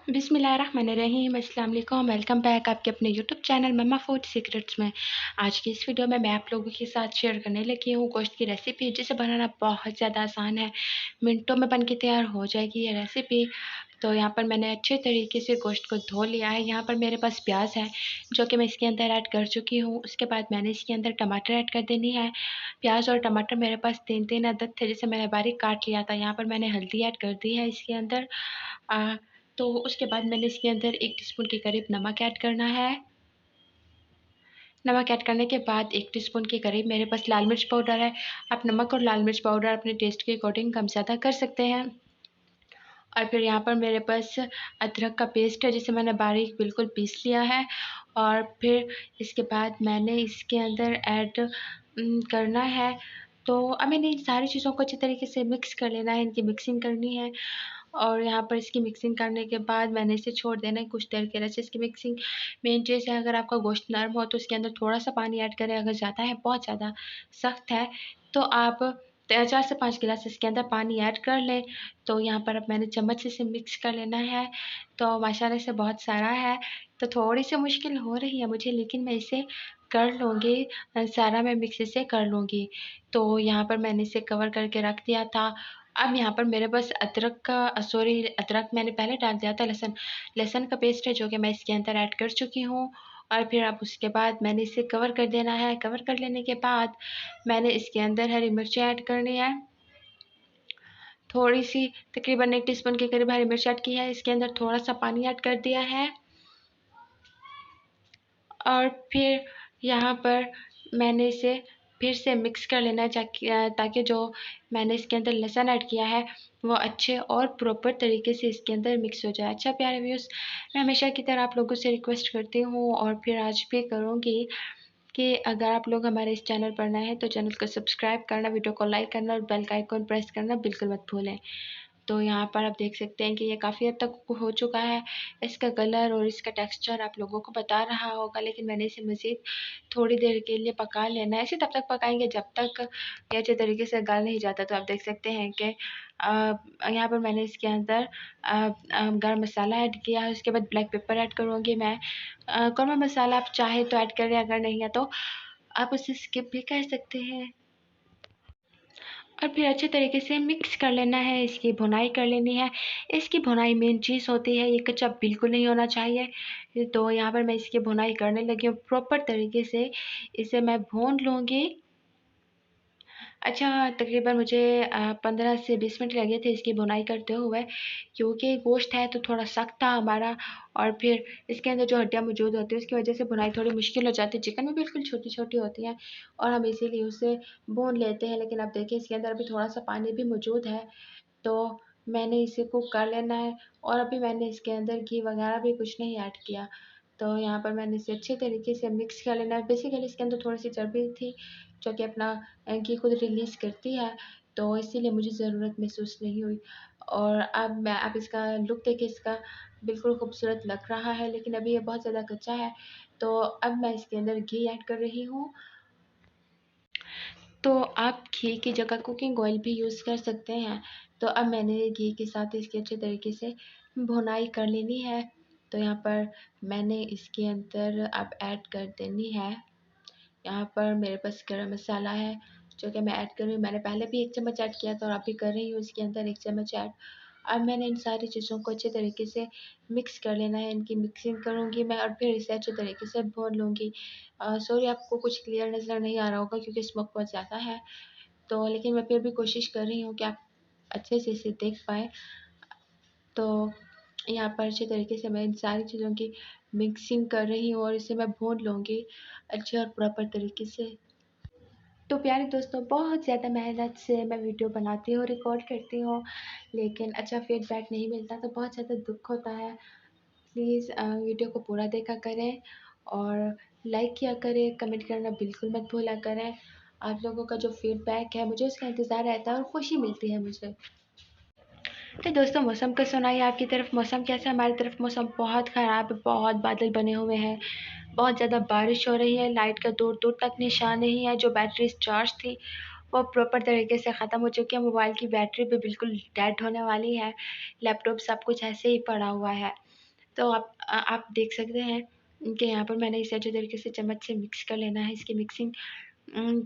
बिस्मिल्लाहिर्रहमानिर्रहीम, अस्सलाम वालेकुम। वेलकम बैक आपके अपने यूट्यूब चैनल मम्मा फूड सीक्रेट्स में। आज की इस वीडियो में मैं आप लोगों के साथ शेयर करने लगी हूँ गोश्त की रेसिपी, जिसे बनाना बहुत ज़्यादा आसान है। मिनटों में बन के तैयार हो जाएगी ये रेसिपी। तो यहाँ पर मैंने अच्छे तरीके से गोश्त को धो लिया है। यहाँ पर मेरे पास प्याज है जो कि मैं इसके अंदर ऐड कर चुकी हूँ। उसके बाद मैंने इसके अंदर टमाटर ऐड कर देनी है। प्याज और टमाटर मेरे पास 3-3 अदद थे, जिसे मैंने बारीक काट लिया था। यहाँ पर मैंने हल्दी ऐड कर दी है इसके अंदर। तो उसके बाद मैंने इसके अंदर 1 टीस्पून के करीब नमक ऐड करना है। नमक ऐड करने के बाद 1 टीस्पून के करीब मेरे पास लाल मिर्च पाउडर है। आप नमक और लाल मिर्च पाउडर अपने टेस्ट के अकॉर्डिंग कम ज़्यादा कर सकते हैं। और फिर यहाँ पर मेरे पास अदरक का पेस्ट है, जिसे मैंने बारीक बिल्कुल पीस लिया है। और फिर इसके बाद मैंने इसके अंदर ऐड करना है। तो अब मैंने इन सारी चीज़ों को अच्छे तरीके से मिक्स कर लेना है, इनकी मिक्सिंग करनी है। और यहाँ पर इसकी मिक्सिंग करने के बाद मैंने इसे छोड़ देना है कुछ देर के लिए। इसकी मिक्सिंग मेन चीज़ है, अगर आपका गोश्त नरम हो तो इसके अंदर थोड़ा-सा पानी ऐड करें, अगर ज़्यादा है, बहुत ज़्यादा सख्त है, तो आप 4 से 5 गिलास इसके अंदर पानी ऐड कर लें। तो यहाँ पर अब मैंने चम्मच से इसे मिक्स कर लेना है। तो माशाल्लाह से बहुत सारा है, तो थोड़ी-सी मुश्किल हो रही है मुझे, लेकिन मैं इसे कर लूँगी। सारा मैं मिक्स इसे कर लूँगी। तो यहाँ पर मैंने इसे कवर करके रख दिया था। अब यहाँ पर मेरे पास अदरक मैंने पहले डाल दिया था। लहसुन का पेस्ट है जो कि मैं इसके अंदर ऐड कर चुकी हूँ। और फिर अब उसके बाद मैंने इसे कवर कर देना है। कवर कर लेने के बाद मैंने इसके अंदर हरी मिर्ची ऐड करनी है। थोड़ी-सी तकरीबन 1 टीस्पून के करीब हरी मिर्च ऐड की है। इसके अंदर थोड़ा-सा पानी ऐड कर दिया है। और फिर यहाँ पर मैंने इसे फिर से मिक्स कर लेना है, ताकि जो मैंने इसके अंदर लहसुन ऐड किया है वो अच्छे और प्रॉपर तरीके से इसके अंदर मिक्स हो जाए। अच्छा प्यारे व्यूअर्स, मैं हमेशा की तरह आप लोगों से रिक्वेस्ट करती हूँ और फिर आज भी करूँगी कि अगर आप लोग हमारे इस चैनल पर नए हैं तो चैनल को सब्सक्राइब करना, वीडियो को लाइक करना और बेल का आइकॉन प्रेस करना बिल्कुल मत भूलें। तो यहाँ पर आप देख सकते हैं कि ये काफ़ी हद तक हो चुका है। इसका कलर और इसका टेक्सचर आप लोगों को बता रहा होगा, लेकिन मैंने इसे मज़ीद थोड़ी देर के लिए पका लेना है। इसे तब तक पकाएँगे जब तक ये अच्छे तरीके से गल नहीं जाता। तो आप देख सकते हैं कि यहाँ पर मैंने इसके अंदर गरम मसाला ऐड किया है। उसके बाद ब्लैक पेपर ऐड करूँगी मैं। कौरमा मसाला आप चाहे तो ऐड करें, अगर नहीं है तो आप उसे स्किप भी कर सकते हैं। और फिर अच्छे तरीके से मिक्स कर लेना है, इसकी भुनाई कर लेनी है। इसकी भुनाई मेन चीज़ होती है, ये कच्चा बिल्कुल नहीं होना चाहिए। तो यहाँ पर मैं इसकी भुनाई करने लगी हूँ प्रॉपर तरीके से, इसे मैं भून लूँगी। अच्छा, तकरीबन मुझे 15 से 20 मिनट लगे थे इसकी भुनाई करते हुए, क्योंकि गोश्त है तो थोड़ा सख्त था हमारा। और फिर इसके अंदर जो हड्डियाँ मौजूद होती हैं उसकी वजह से भुनाई थोड़ी मुश्किल हो जाती है। चिकन भी बिल्कुल छोटी-छोटी होती हैं और हम इसीलिए उसे भून लेते हैं। लेकिन अब देखिए इसके अंदर अभी थोड़ा-सा पानी भी मौजूद है, तो मैंने इसे कुक कर लेना है। और अभी मैंने इसके अंदर घी वगैरह भी कुछ नहीं ऐड किया। तो यहाँ पर मैंने इसे अच्छे तरीके से मिक्स कर लेना है। बेसिकली इसके अंदर थोड़ी-सी चर्बी थी जो कि अपना घी खुद रिलीज़ करती है, तो इसीलिए मुझे ज़रूरत महसूस नहीं हुई। और अब मैं आप इसका लुक देखिए, इसका बिल्कुल खूबसूरत लग रहा है, लेकिन अभी ये बहुत ज़्यादा कच्चा है। तो अब मैं इसके अंदर घी ऐड कर रही हूँ। तो आप घी की जगह कुकिंग ऑयल भी यूज़ कर सकते हैं। तो अब मैंने घी के साथ इसकी अच्छे तरीके से भुनाई कर लेनी है। तो यहाँ पर मैंने इसके अंदर अब ऐड कर देनी है, यहाँ पर मेरे पास गरम मसाला है जो कि मैं ऐड कर रही हूँ। मैंने पहले भी 1 चम्मच ऐड किया था और अभी कर रही हूँ इसके अंदर 1 चम्मच ऐड। अब मैंने इन सारी चीज़ों को अच्छे तरीके से मिक्स कर लेना है, इनकी मिक्सिंग करूँगी मैं और फिर इसे अच्छे तरीके से भून लूँगी। सॉरी, आपको कुछ क्लियर नज़र नहीं आ रहा होगा क्योंकि स्मोक बहुत ज़्यादा है, तो लेकिन मैं फिर भी कोशिश कर रही हूँ कि आप अच्छे से इसे देख पाएँ। तो यहाँ पर अच्छे तरीके से मैं इन सारी चीज़ों की मिक्सिंग कर रही हूँ और इसे मैं भून लूँगी अच्छे और प्रॉपर तरीके से। तो प्यारे दोस्तों, बहुत ज़्यादा मेहनत से मैं वीडियो बनाती हूँ, रिकॉर्ड करती हूँ, लेकिन अच्छा फीडबैक नहीं मिलता तो बहुत ज़्यादा दुःख होता है। प्लीज़ वीडियो को पूरा देखा करें और लाइक किया करें, कमेंट करना बिल्कुल मत भूला करें। आप लोगों का जो फीडबैक है मुझे उसका इंतज़ार रहता है और खुशी मिलती है मुझे। तो दोस्तों, मौसम का सुनाइए, आपकी तरफ मौसम कैसा है? हमारी तरफ मौसम बहुत ख़राब है, बहुत बादल बने हुए हैं, बहुत ज़्यादा बारिश हो रही है, लाइट का दूर-दूर तक निशान नहीं है। जो बैटरी चार्ज थी वो प्रॉपर तरीके से ख़त्म हो चुकी है, मोबाइल की बैटरी भी बिल्कुल डेड होने वाली है, लैपटॉप सब कुछ ऐसे ही पड़ा हुआ है। तो आप देख सकते हैं कि यहाँ पर मैंने इसे अच्छे तरीके से चम्मच से मिक्स कर लेना है। इसकी मिक्सिंग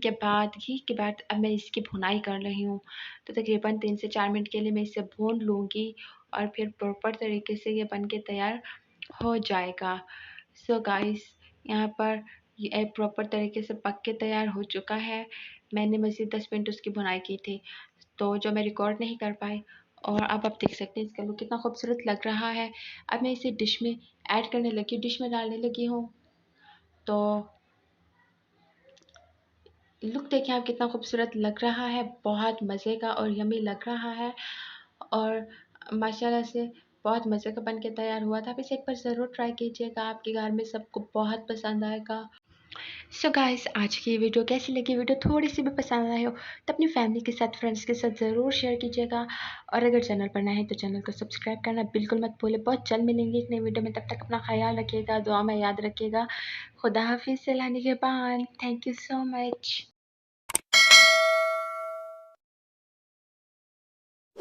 के बाद अब मैं इसकी भुनाई कर रही हूँ। तो तकरीबन 3 से 4 मिनट के लिए मैं इसे भून लूँगी और फिर प्रॉपर तरीके से ये बन के तैयार हो जाएगा। सो गाइस, यहाँ पर ये प्रॉपर तरीके से पक के तैयार हो चुका है। मैंने मज़ीद 10 मिनट उसकी भुनाई की थी, तो जो मैं रिकॉर्ड नहीं कर पाई। और अब आप देख सकते हैं इसका लुक कितना खूबसूरत लग रहा है। अब मैं इसे डिश में ऐड करने लगी हूँ, डिश में डालने लगी हूँ। तो लुक देखिए आप कितना खूबसूरत लग रहा है, बहुत मज़े का और यम्मी लग रहा है और माशाल्लाह से बहुत मज़े का बन के तैयार हुआ था। आप इसे एक बार ज़रूर ट्राई कीजिएगा, आपके घर में सबको बहुत पसंद आएगा। सो गाइस, आज की ये वीडियो कैसी लगी? वीडियो थोड़ी सी भी पसंद आई हो तो अपनी फैमिली के साथ, फ्रेंड्स के साथ ज़रूर शेयर कीजिएगा और अगर चैनल पर नए हैं तो चैनल को सब्सक्राइब करना बिल्कुल मत भूलें। बहुत जल्द मिलेंगे एक नई वीडियो में, तब तक अपना ख्याल रखिएगा, दुआ में याद रखिएगा। खुदा हाफिज़, सलाम निगहबान। Thank you so much.